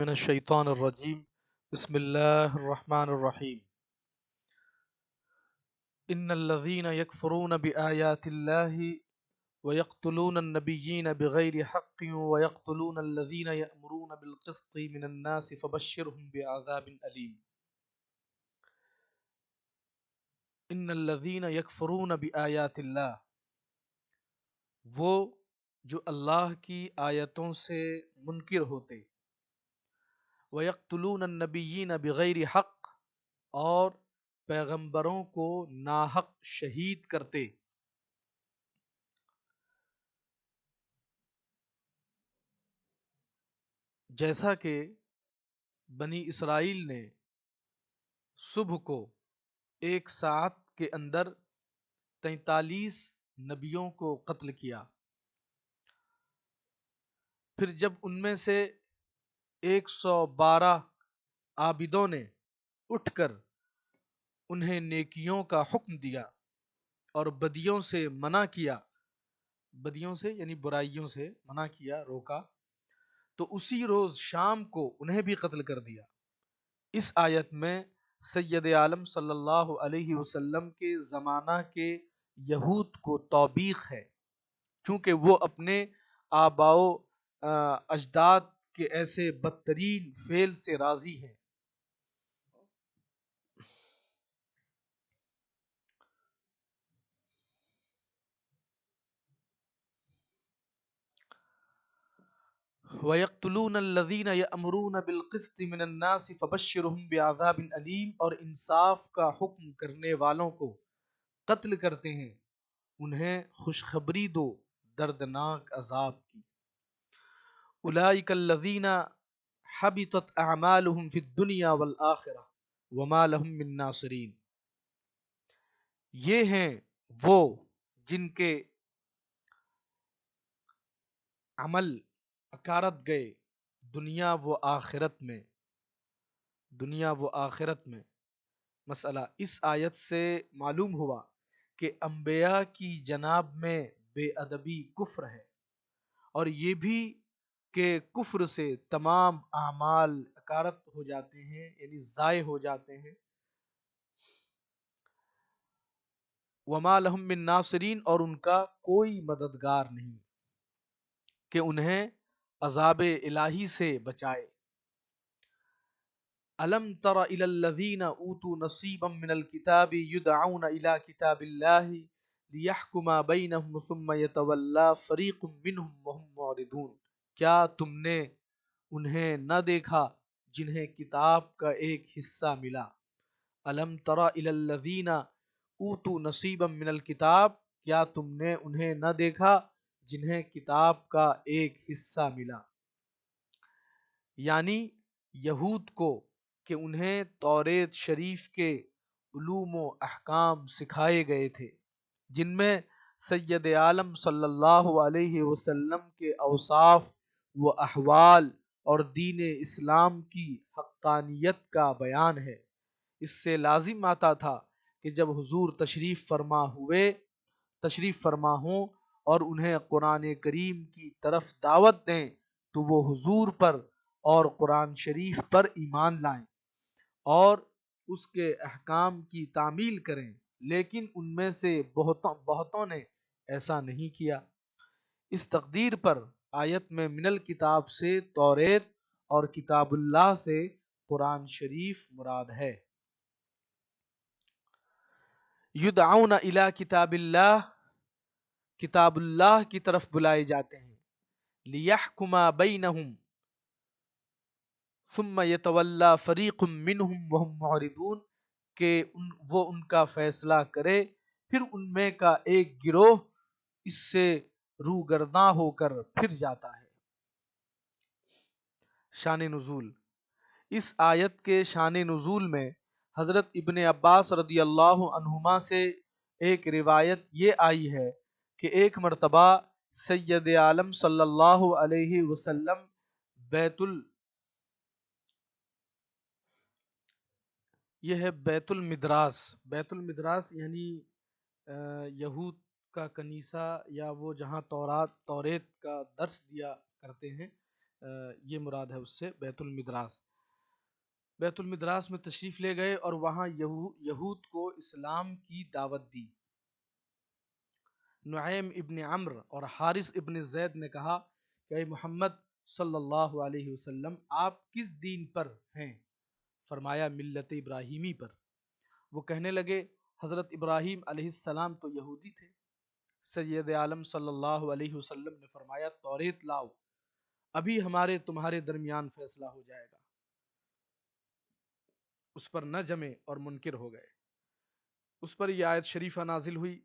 من الشیطان الرجیم بسم اللہ الرحمن الرحیم ان الذين يكفرون بآيات الله ويقتلون النبيين بغير حق ويقتلون الذين يأمرون بالقسط من الناس فبشرهم بعذاب أليم ان الذين يكفرون بآيات الله، وہ جو اللہ کی آیتوں سے منکر ہوتے، وَيَقْتُلُونَ النَّبِيِّينَ بِغَيْرِ حق، اور پیغمبروں کو ناحق شہید کرتے، جیسا کہ بنی اسرائیل نے صبح کو ایک ساعت کے اندر 43 نبیوں کو قتل کیا، پھر جب ان میں سے 112 عابدوں نے اٹھ کر انہیں نیکیوں کا حکم دیا اور بدیوں سے منع کیا، بدیوں سے یعنی برائیوں سے منع کیا، روکا، تو اسی روز شام کو انہیں بھی قتل کر دیا۔ اس آیت میں سید عالم صلی اللہ علیہ وسلم کے زمانہ کے یہود کو توبیخ ہے، کیونکہ وہ اپنے آباء و اجداد کے ایسے بدترین فعل سے راضی ہیں۔ وَيَقْتُلُونَ الَّذِينَ يَأْمُرُونَ بِالْقِسْطِ مِنَ النَّاسِ فَبَشِّرْهُم بِعَذَابٍ أَلِيمٍ، اور انصاف کا حکم کرنے والوں کو قتل کرتے ہیں، انہیں خوشخبری دو دردناک عذاب کی۔ اولئک الذین حبطت اعمالهم فی الدنیا والآخرہ وما لهم من ناصرین، یہ ہیں وہ جن کے عمل اکارت گئے دنیا و آخرت میں، دنیا و آخرت میں۔ مسئلہ اس آیت سے معلوم ہوا کہ انبیاء کی جناب میں بے ادبی کفر ہے، اور یہ بھی کہ کفر سے تمام اعمال اکارت ہو جاتے ہیں، یعنی ضائع ہو جاتے ہیں۔ وما لهم من ناصرین، اور ان کا کوئی مددگار نہیں کہ انہیں عذاب الہی سے بچائے۔ الم تر الی الذین اوتوا نصیبا من الکتاب یدعون الی کتاب اللہ لیحکم بینہم ثم یتولی فریق منہم وہم معرضون، کیا تم نے انہیں نہ دیکھا جنہیں کتاب کا ایک حصہ ملا؟ الم تر الی الذین اوتوا نصیبا من الکتاب، کیا تم نے انہیں نہ دیکھا جنہیں کتاب کا ایک حصہ ملا، یعنی یہود کو، کہ انہیں توریت شریف کے علوم و احکام سکھائے گئے تھے، جن میں سید عالم صلی اللہ علیہ وسلم کے اوصاف و احوال اور دین اسلام کی حقانیت کا بیان ہے۔ اس سے لازم آتا تھا کہ جب حضور تشریف فرما ہوں اور انہیں قرآن کریم کی طرف دعوت دیں تو وہ حضور پر اور قرآن شریف پر ایمان لائیں اور اس کے احکام کی تعمیل کریں، لیکن ان میں سے بہتوں نے ایسا نہیں کیا۔ اس تقدیر پر آیت میں من الکتاب سے توریت اور کتاب اللہ سے قرآن شریف مراد ہے۔ یدعون الی کتاب اللہ، کتاب اللہ کی طرف بلائے جاتے ہیں، لیحکم بینہم ثم یتولی فریق منہم وہم معرضون، کہ وہ ان کا فیصلہ کرے، پھر ان میں کا ایک گروہ اس سے روگرداں ہو کر پھر جاتا ہے۔ شان نزول، اس آیت کے شان نزول میں حضرت ابن عباس رضی اللہ عنہما سے ایک روایت یہ آئی ہے کہ ایک مرتبہ سید عالم صلی اللہ علیہ وسلم یہ ہے بیت المدراس، بیت المدراس یعنی یہود کا کنیسہ، یا وہ جہاں توریت کا درس دیا کرتے ہیں، یہ مراد ہے اس سے بیت المدراس۔ بیت المدراس میں تشریف لے گئے اور وہاں یہود کو اسلام کی دعوت دی۔ نعیم ابن عمرو اور حارث ابن زید نے کہا کہ اے محمد صلی اللہ علیہ وسلم آپ کس دین پر ہیں؟ فرمایا ملت ابراہیمی پر۔ وہ کہنے لگے حضرت ابراہیم علیہ السلام تو یہودی تھے۔ سید عالم صلی اللہ علیہ وسلم نے فرمایا توریت لاؤ، ابھی ہمارے تمہارے درمیان فیصلہ ہو جائے گا۔ اس پر نہ جمے اور منکر ہو گئے۔ اس پر یہ آیت شریفہ نازل ہوئی۔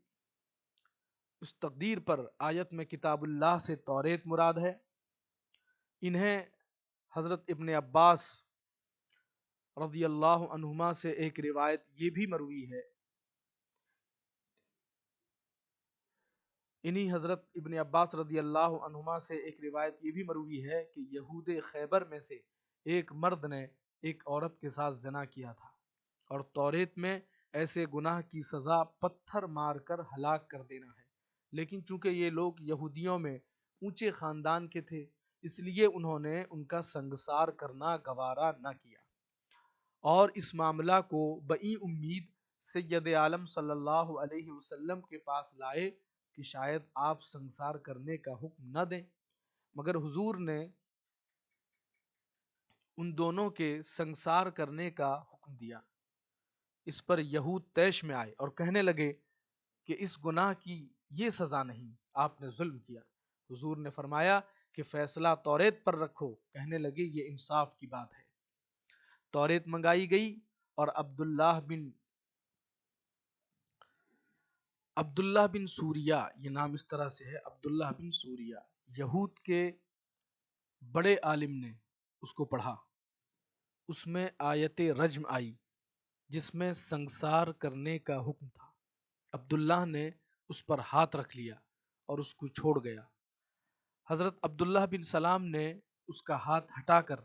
اس تقدیر پر آیت میں کتاب اللہ سے توریت مراد ہے۔ انہیں حضرت ابن عباس رضی اللہ عنہما سے ایک روایت یہ بھی مروی ہے، انہی حضرت ابن عباس رضی اللہ عنہما سے ایک روایت یہ بھی مروی ہے کہ یہود خیبر میں سے ایک مرد نے ایک عورت کے ساتھ زنا کیا تھا، اور توریت میں ایسے گناہ کی سزا پتھر مار کر ہلاک کر دینا ہے، لیکن چونکہ یہ لوگ یہودیوں میں اونچے خاندان کے تھے اس لیے انہوں نے ان کا سنگسار کرنا گوارا نہ کیا، اور اس معاملہ کو بئی امید سید عالم صلی اللہ علیہ وسلم کے پاس لائے کہ شاید آپ سنگسار کرنے کا حکم نہ دیں، مگر حضور نے ان دونوں کے سنگسار کرنے کا حکم دیا۔ اس پر یہود طیش میں آئے اور کہنے لگے کہ اس گناہ کی یہ سزا نہیں، آپ نے ظلم کیا۔ حضور نے فرمایا کہ فیصلہ توریت پر رکھو۔ کہنے لگے یہ انصاف کی بات ہے۔ توریت منگائی گئی اور عبداللہ بن سوریہ، یہ نام اس طرح سے ہے، عبداللہ بن سوریہ، یہود کے بڑے عالم نے اس کو پڑھا۔ اس میں آیت رجم آئی جس میں سنگسار کرنے کا حکم تھا۔ عبداللہ نے اس پر ہاتھ رکھ لیا اور اس کو چھوڑ گیا۔ حضرت عبداللہ بن سلام نے اس کا ہاتھ ہٹا کر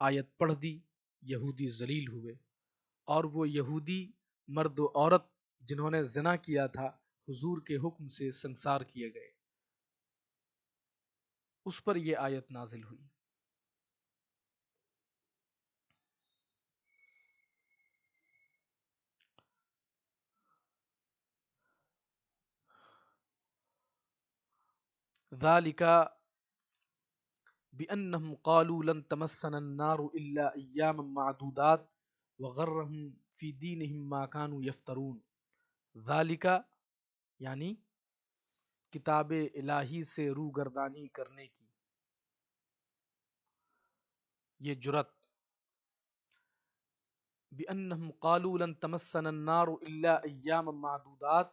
آیت پڑھ دی، یہودی ذلیل ہوئے، اور وہ یہودی مرد و عورت جنہوں نے زنا کیا تھا حضور کے حکم سے سنگسار کیے گئے۔ اس پر یہ آیت نازل ہوئی۔ ذالک بأنهم قالوا لن تمسنا النار إلا أياما معدودات وغرهم في دينهم ما كانوا يفترون۔ ذالک یعنی کتاب الہی سے روگردانی کرنے کی یہ جرت۔ بأنهم قالوا لن تمسنا النار إلا أياما معدودات،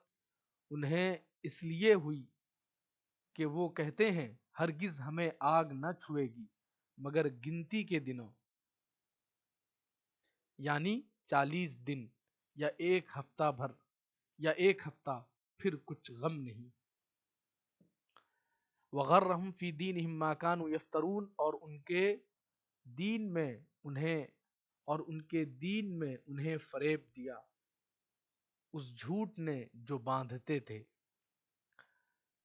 انہیں اس لیے ہوئی کہ وہ کہتے ہیں ہرگز ہمیں آگ نہ چھوئے گی مگر گنتی کے دنوں، یعنی 40 دن یا ایک ہفتہ بھر یا ایک ہفتہ، پھر کچھ غم نہیں۔ وغرہم فی دینہم ما کانوا یفترون، اور ان کے دین میں انہیں فریب دیا اس جھوٹ نے جو باندھتے تھے،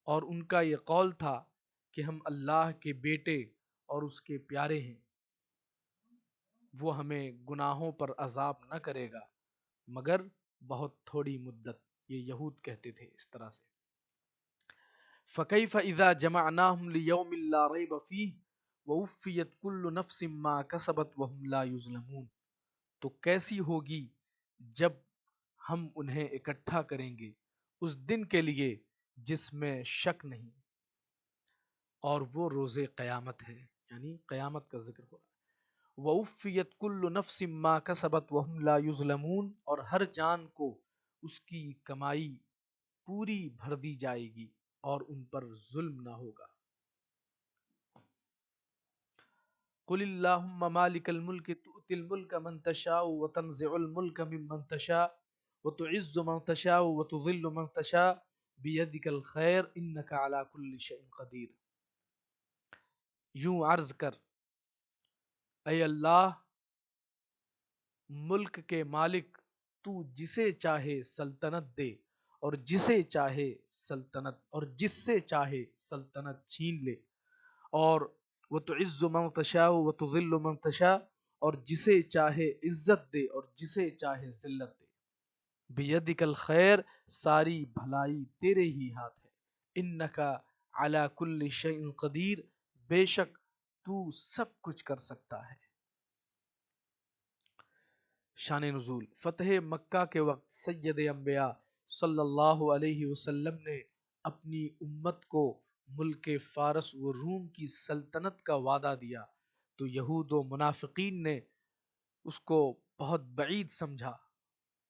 اور ان کا یہ قول تھا کہ ہم اللہ کے بیٹے اور اس کے پیارے ہیں، وہ ہمیں گناہوں پر عذاب نہ کرے گا مگر بہت تھوڑی مدت۔ یہ یہود کہتے تھے اس طرح سے۔ فَكَيْفَ إِذَا جَمَعْنَاهُمْ لِيَوْمٍ لَا رَيْبَ فِيهِ وَوُفِّيَتْ كُلُّ نَفْسٍ مَا كَسَبَتْ وَهُمْ لَا يُظْلَمُونَ، تو کیسی ہوگی جب ہم انہیں اکٹھا کریں گے اس دن کے لیے جس میں شک نہیں، اور وہ روز قیامت ہے، یعنی قیامت کا ذکر ہو رہا ہے۔ وَوُفِّيَتْ كُلُّ نَفْسٍ مَا كَسَبَتْ وَهُمْ لَا يُظْلَمُونَ، اور ہر جان کو اس کی کمائی پوری بھر دی جائے گی اور ان پر ظلم نہ ہوگا۔ قُلِ اللَّهُمَّ مَالِكَ الْمُلْكِ تُؤْتِي الْمُلْكَ مَن تَشَاءُ وَتَنزِعُ الْمُلْكَ مِمَّن تَشَاءُ وَتُعِزُّ مَن تَشَاءُ وَتُذِلُّ مَن تَشَاءُ بِيَدِكَ الْخَيْرُ إِنَّكَ عَلَى كُلِّ شَيْءٍ قَدِيرٌ۔ یوں عرض کر اے اللہ ملک کے مالک، تو جسے چاہے سلطنت دے اور جس سے چاہے سلطنت چھین لے، اور وتعز من تشاء وتذل من تشاء، اور جسے چاہے عزت دے اور جسے چاہے ذلت دے. بیدک الخیر، ساری بھلائی تیرے ہی ہاتھ ہے. انکا علی کل شیء قدیر، بے شک تو سب کچھ کر سکتا ہے. شان نزول. فتح مکہ کے وقت سید انبیاء صلی اللہ علیہ وسلم نے اپنی امت کو ملک فارس و روم کی سلطنت کا وعدہ دیا تو یہود و منافقین نے اس کو بہت بعید سمجھا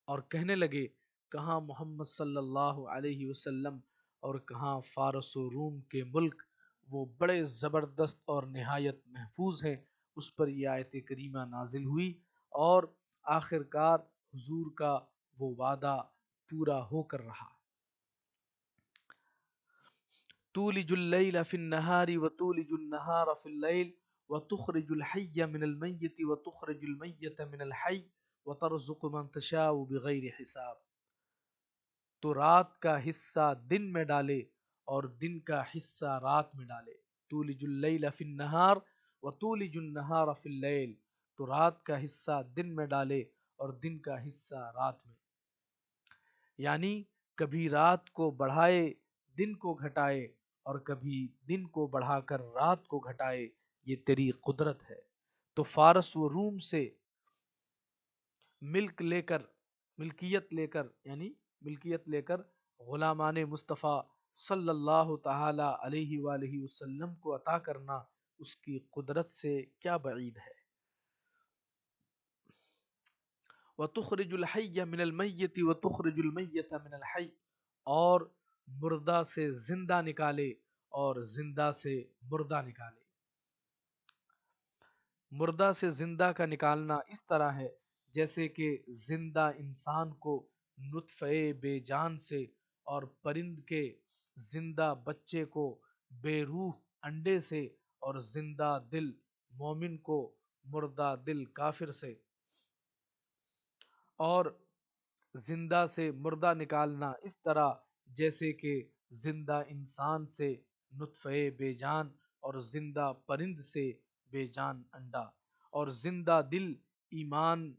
اور کہنے لگے کہاں محمد صلی اللہ علیہ وسلم اور کہاں فارس و روم کے ملک، وہ بڑے زبردست اور نہایت محفوظ ہیں. اس پر یہ آیت کریمہ نازل ہوئی اور آخر کار حضور کا وہ وعدہ پورا ہو کر رہا. تولج اللیل فی النہار وتولج النہار فی اللیل وتخرج الحی من المیت وتخرج المیت من الحی وترزق من تشاء بغیر حساب. تو رات کا حصہ دن میں ڈالے اور دن کا حصہ رات میں ڈالے. تولج اللیل فی النہار وتولج النہار فی اللیل، تو رات کا حصہ دن میں ڈالے اور دن کا حصہ رات میں. یعنی کبھی رات کو بڑھائے دن کو گھٹائے اور کبھی دن کو بڑھا کر رات کو گھٹائے، یہ تیری قدرت ہے. تو فارس و روم سے ملکیت لے کر غلامان مصطفیٰ صلی اللہ تعالی علیہ وآلہ وسلم کو عطا کرنا اس کی قدرت سے کیا بعید ہے. وَتُخْرِجُ الْحَيَّ مِنَ الْمَيِّتِ وَتُخْرِجُ الْمَيِّتَ مِنَ الْحَيِّ، اور مردہ سے زندہ نکالے اور زندہ سے مردہ نکالے. مردہ سے زندہ کا نکالنا اس طرح ہے جیسے کہ زندہ انسان کو نطفے بے جان سے اور پرند کے زندہ بچے کو بے روح انڈے سے اور زندہ دل مومن کو مردہ دل کافر سے، اور زندہ سے مردہ نکالنا اس طرح جیسے کہ زندہ انسان سے نطفے بے جان اور زندہ پرند سے بے جان انڈا، اور زندہ دل ایمان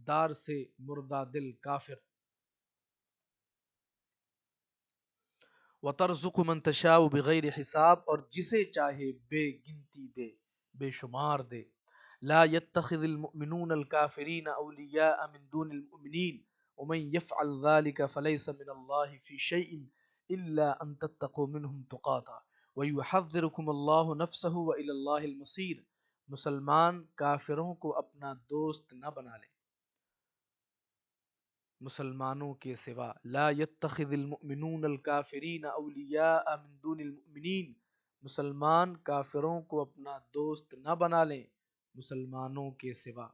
دار سے مردہ دل کافر. وَتَرْزُقُ مَن تَشَاءُ بِغَيْرِ حساب، اور جسے چاہے بے گنتی دے، بے شمار دے. لا يتخذ المؤمنون الكافرين أولياء من دون المؤمنين ومن يفعل ذلك فليس من الله في شيء إلا أن تتقوا منهم تقاتا ويحذركم الله نفسه وإلى الله المصير. مسلمان کافروں کو اپنا دوست نہ بنا لے مسلمانوں کے سوا. لا يتخذ المؤمنون الكافرين أولياء من دون المؤمنين، مسلمان کافروں کو اپنا دوست نہ بنا لیں مسلمانوں کے سوا.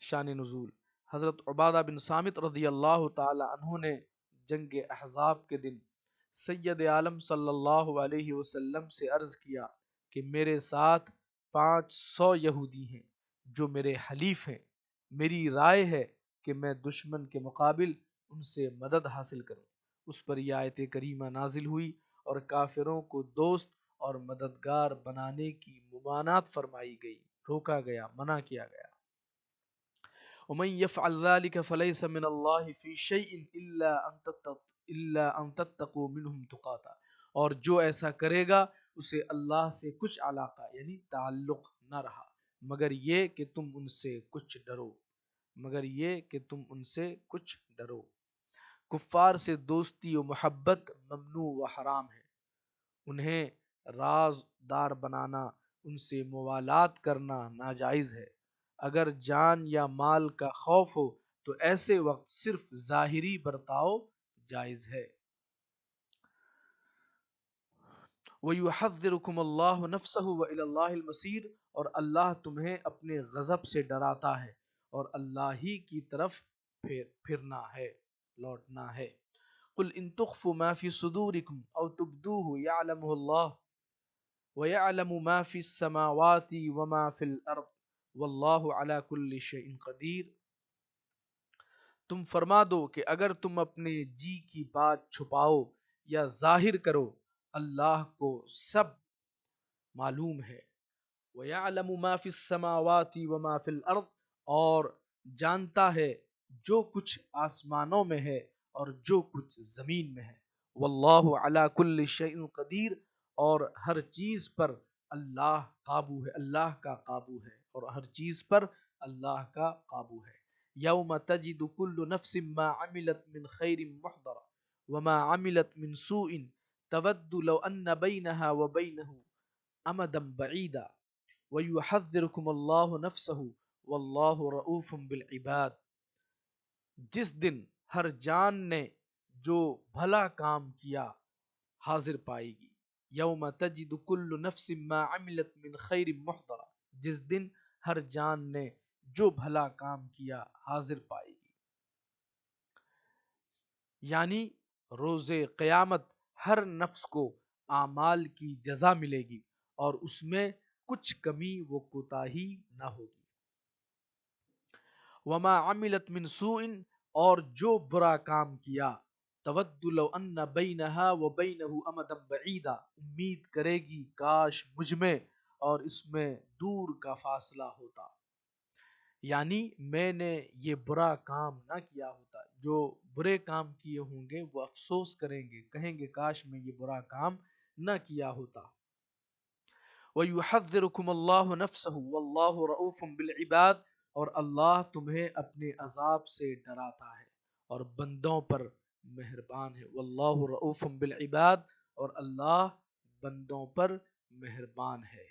شان نزول. حضرت عبادہ بن صامت رضی اللہ تعالی عنہ نے جنگ احزاب کے دن سید عالم صلی اللہ علیہ وسلم سے عرض کیا کہ میرے ساتھ 500 یہودی ہیں جو میرے حلیف ہیں، میری رائے ہے کہ میں دشمن کے مقابل ان سے مدد حاصل کروں. اس پر یہ آیت کریمہ نازل ہوئی اور کافروں کو دوست اور مددگار بنانے کی ممانعت فرمائی گئی، روکا گیا، منع کیا گیا. ومن يفعل ذلك فليس من الله في شيء الا ان تتقوا منهم تقاتا، اور جو ایسا کرے گا اسے اللہ سے کچھ علاقہ یعنی تعلق نہ رہا مگر یہ کہ تم ان سے کچھ ڈرو. کفار سے دوستی و محبت ممنوع و حرام ہے. انہیں رازدار بنانا، ان سے موالات کرنا ناجائز ہے. اگر جان یا مال کا خوف ہو تو ایسے وقت صرف ظاہری برتاؤ جائز ہے. وَيُحَذِّرُكُمُ اللَّهُ نَفْسَهُ وَإِلَى اللَّهِ الْمَصِيرُ، اور اللہ تمہیں اپنے غضب سے ڈراتا ہے اور اللہ ہی کی طرف پھرنا ہے، لوٹنا ہے. قُلْ إِن تُخْفُوا مَا فِي صُدُورِكُمْ أَوْ تُبْدُوهُ يَعْلَمُهُ اللَّهُ وَيَعْلَمُ مَا فِي السَّمَاوَاتِ وَمَا فِي الْأَرْضِ وَاللَّهُ عَلَى كُلِّ شَيْءٍ قَدِيرٌ. تم فرما دو کہ اگر تم اپنے جی کی بات چھپاؤ یا ظاہر کرو، اللہ کو سب معلوم ہے۔ وَيَعْلَمُ مَا فِي السَّمَاوَاتِ وَمَا فِي الْأَرْضِ، اور جانتا ہے جو کچھ آسمانوں میں ہے اور جو کچھ زمین میں ہے۔ واللہ علی کل شیء قدیر، اور ہر چیز پر اللہ قابو ہے، اللہ کا قابو ہے، اور ہر چیز پر اللہ کا قابو ہے۔ یوم تجد کل نفس ما عملت من خیر محضر وما عملت من سوء تود لو ان بینها وبینه امدا بعیدا وَيُحَذِّرُكُمُ اللَّهُ نَفْسَهُ وَاللَّهُ رَؤُوفٌ بِالْعِبَادِ، جس دن ہر جان نے جو بھلا کام کیا حاضر پائے گی۔ یوم تجد کل نفس ما عملت من خیر محضر، جس دن ہر جان نے جو بھلا کام کیا حاضر پائے گی، یعنی روز قیامت ہر نفس کو اعمال کی جزا ملے گی اور اس میں کچھ کمی و کوتاہی نہ ہوگی۔ وما عملت من سوء، اور جو برا کام کیا تود لو ان بینہا و بینہ امدا بعیدا، امید کرے گی کاش مجھ میں اور اس میں دور کا فاصلہ ہوتا، یعنی میں نے یہ برا کام نہ کیا ہوتا۔ جو برے کام کیے ہوں گے وہ افسوس کریں گے، کہیں گے کاش میں یہ برا کام نہ کیا ہوتا۔ وَيُحَذِّرُكُمُ اللَّهُ نَفْسَهُ وَاللَّهُ رَؤُوفٌ بِالْعِبَادِ، اور اللہ تمہیں اپنے عذاب سے ڈراتا ہے اور بندوں پر مہربان ہے۔ وَاللَّهُ رَؤُوفٌ بِالْعِبَادِ، اور اللہ بندوں پر مہربان ہے۔